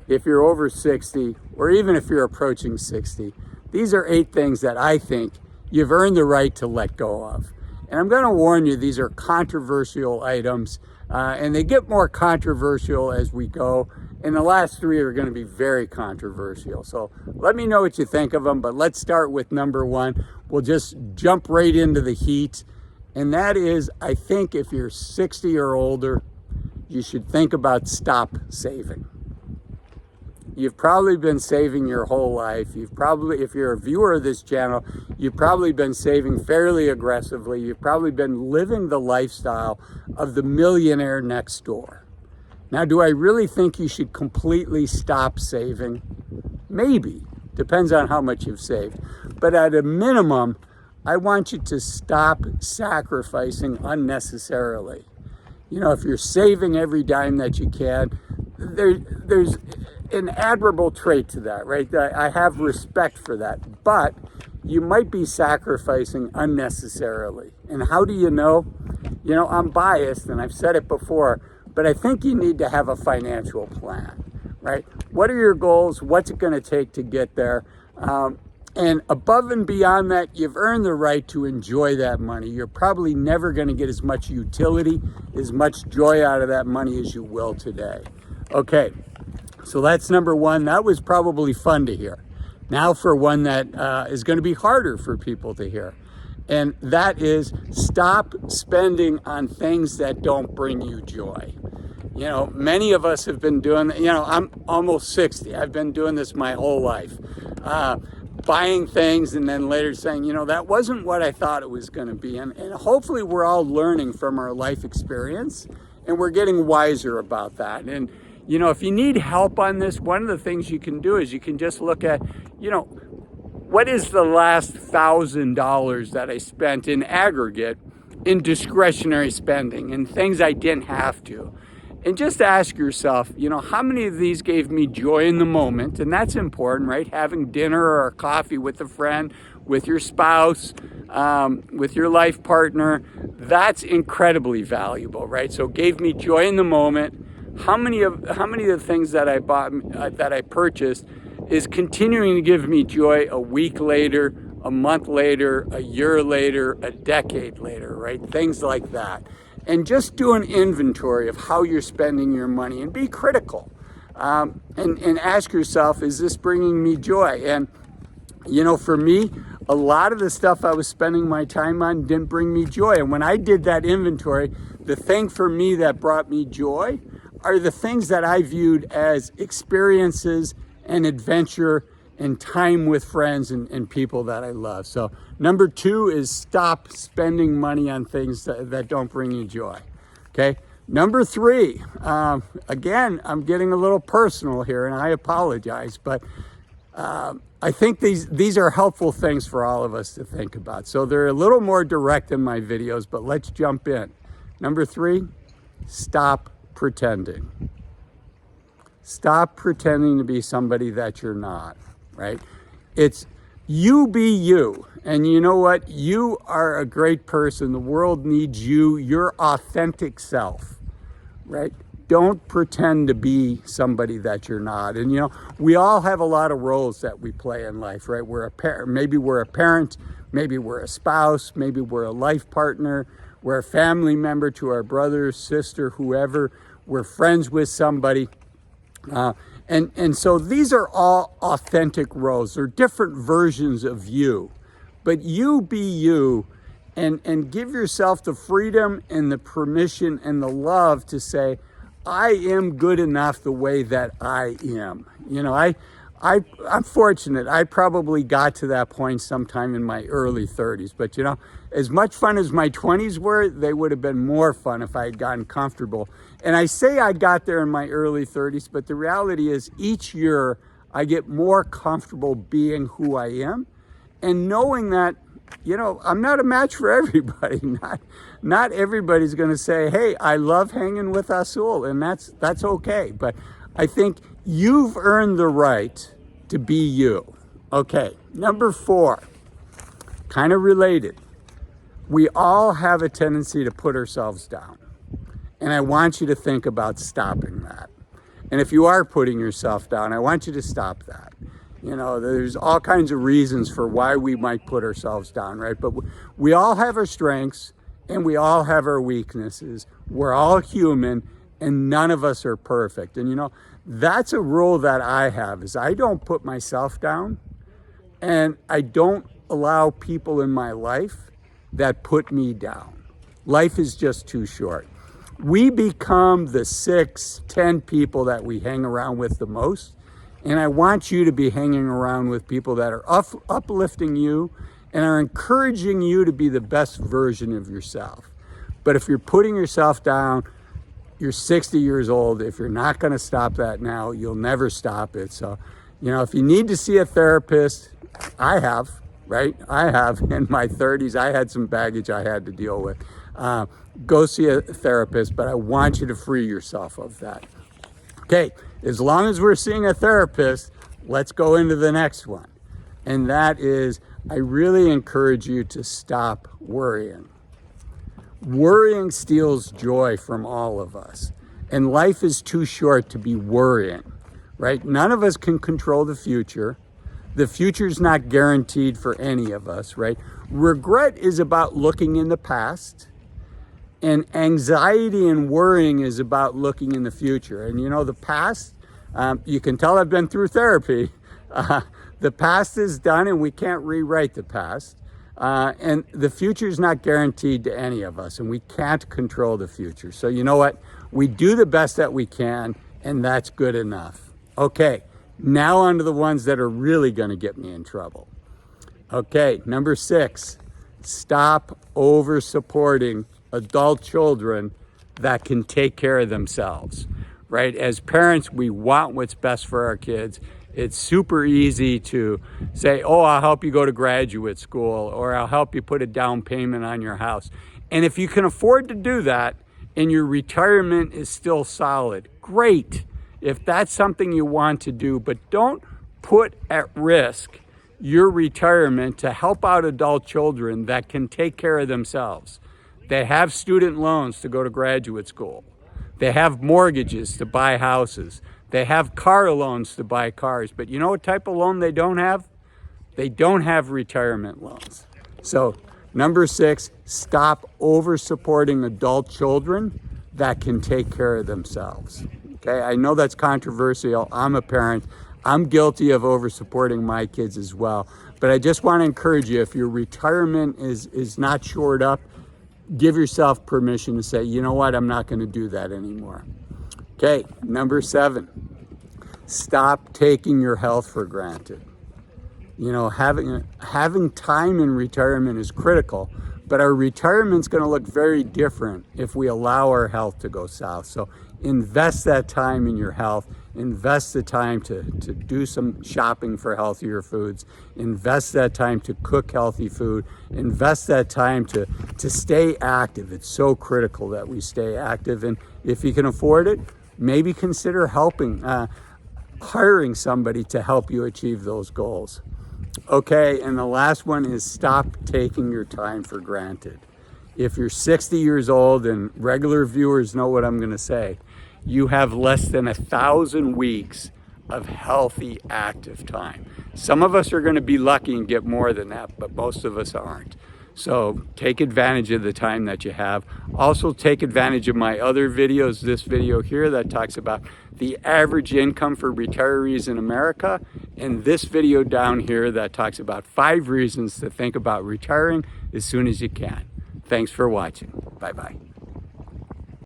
if you're over 60, or even if you're approaching 60, these are 8 things that I think you've earned the right to let go of. And I'm going to warn you, these are controversial items, and they get more controversial as we go. And the last 3 are going to be very controversial. So let me know what you think of them, but let's start with number 1. We'll just jump right into the heat. And that is, I think if you're 60 or older, you should think about stop saving. You've probably been saving your whole life. You've probably, if you're a viewer of this channel, you've probably been saving fairly aggressively. You've probably been living the lifestyle of the millionaire next door. Now, do I really think you should completely stop saving? Maybe. Depends on how much you've saved. But at a minimum, I want you to stop sacrificing unnecessarily. You know, if you're saving every dime that you can, there's an admirable trait to that, right? I have respect for that. But you might be sacrificing unnecessarily. And how do you know? You know, I'm biased, and I've said it before, but I think you need to have a financial plan, right? What are your goals? What's it going to take to get there? And above and beyond that, you've earned the right to enjoy that money. You're probably never going to get as much utility, as much joy out of that money as you will today. Okay, so that's number 1. That was probably fun to hear. Now for one that is going to be harder for people to hear. And that is, stop spending on things that don't bring you joy. You know, many of us have been doing, you know, I'm almost 60. I've been doing this my whole life. Buying things and then later saying, you know, that wasn't what I thought it was going to be. And hopefully we're all learning from our life experience, and we're getting wiser about that. And, you know, if you need help on this, one of the things you can do is you can just look at, you know, what is the last $1,000 that I spent in aggregate in discretionary spending and things I didn't have to? And just ask yourself, you know, how many of these gave me joy in the moment? And that's important, right? Having dinner or coffee with a friend, with your spouse, with your life partner, that's incredibly valuable, right? So gave me joy in the moment. How many of the things that I bought, that I purchased, is continuing to give me joy a week later, a month later, a year later, a decade later, right? Things like that. And just do an inventory of how you're spending your money and be critical. And ask yourself, is this bringing me joy? And, you know, for me, a lot of the stuff I was spending my time on didn't bring me joy. And when I did that inventory, the thing for me that brought me joy are the things that I viewed as experiences and adventure and time with friends and people that I love. So number 2 is stop spending money on things that don't bring you joy. Okay. Number 3, again, I'm getting a little personal here and I apologize, but I think these are helpful things for all of us to think about. So they're a little more direct in my videos, but let's jump in. Number 3, stop pretending. Stop pretending to be somebody that you're not, right? It's you be you. And you know what? You are a great person. The world needs you, your authentic self, right? Don't pretend to be somebody that you're not. And, you know, we all have a lot of roles that we play in life, right? We're a parent, maybe we're a parent, maybe we're a spouse, maybe we're a life partner, we're a family member to our brother, sister, whoever. We're friends with somebody. And so these are all authentic roles. They're different versions of you. But you be you, and give yourself the freedom and the permission and the love to say, I am good enough the way that I am. You know, I'm fortunate. I probably got to that point sometime in my early 30s. But, you know, as much fun as my 20s were, they would have been more fun if I had gotten comfortable. And I say I got there in my early 30s, but the reality is each year I get more comfortable being who I am and knowing that, you know, I'm not a match for everybody. Not everybody's going to say, hey, I love hanging with Azul, and that's okay. But I think you've earned the right to be you. Okay, number 4, kind of related. We all have a tendency to put ourselves down. And I want you to think about stopping that. And if you are putting yourself down, I want you to stop that. You know, there's all kinds of reasons for why we might put ourselves down, right? But we all have our strengths and we all have our weaknesses. We're all human and none of us are perfect. And you know, that's a rule that I have, is I don't put myself down and I don't allow people in my life that put me down. Life is just too short. We become the 6, 10 people that we hang around with the most. And I want you to be hanging around with people that are uplifting you and are encouraging you to be the best version of yourself. But if you're putting yourself down, you're 60 years old. If you're not going to stop that now, you'll never stop it. So, you know, if you need to see a therapist, I have, right? I have in my 30s. I had some baggage I had to deal with. Go see a therapist, but I want you to free yourself of that. Okay, as long as we're seeing a therapist, let's go into the next one. And that is, I really encourage you to stop worrying. Worrying steals joy from all of us. And life is too short to be worrying, right? None of us can control the future. The future is not guaranteed for any of us, right? Regret is about looking in the past. And anxiety and worrying is about looking in the future. And you know, the past, you can tell I've been through therapy. The past is done and we can't rewrite the past. And the future is not guaranteed to any of us and we can't control the future. So you know what? We do the best that we can and that's good enough. Okay, now on to the ones that are really gonna get me in trouble. Okay, number 6, stop over supporting adult children that can take care of themselves, right? As parents, we want what's best for our kids. It's super easy to say, oh, I'll help you go to graduate school, or I'll help you put a down payment on your house. And if you can afford to do that and your retirement is still solid, great. If that's something you want to do, but don't put at risk your retirement to help out adult children that can take care of themselves. They have student loans to go to graduate school. They have mortgages to buy houses. They have car loans to buy cars. But you know what type of loan they don't have? They don't have retirement loans. So number 6, stop over supporting adult children that can take care of themselves. Okay, I know that's controversial. I'm a parent. I'm guilty of over supporting my kids as well. But I just want to encourage you, if your retirement is not shored up, give yourself permission to say, you know what, I'm not going to do that anymore. Okay, number 7, stop taking your health for granted. You know, having time in retirement is critical, but our retirement's going to look very different if we allow our health to go south. So invest that time in your health. Invest the time to do some shopping for healthier foods. Invest that time to cook healthy food. Invest that time to stay active. It's so critical that we stay active. And if you can afford it, maybe consider hiring somebody to help you achieve those goals. Okay, and the last one is stop taking your time for granted. If you're 60 years old, and regular viewers know what I'm going to say, you have less than 1,000 weeks of healthy, active time. Some of us are going to be lucky and get more than that, but most of us aren't. So take advantage of the time that you have. Also take advantage of my other videos, this video here that talks about the average income for retirees in America, and this video down here that talks about 5 reasons to think about retiring as soon as you can. Thanks for watching. Bye-bye.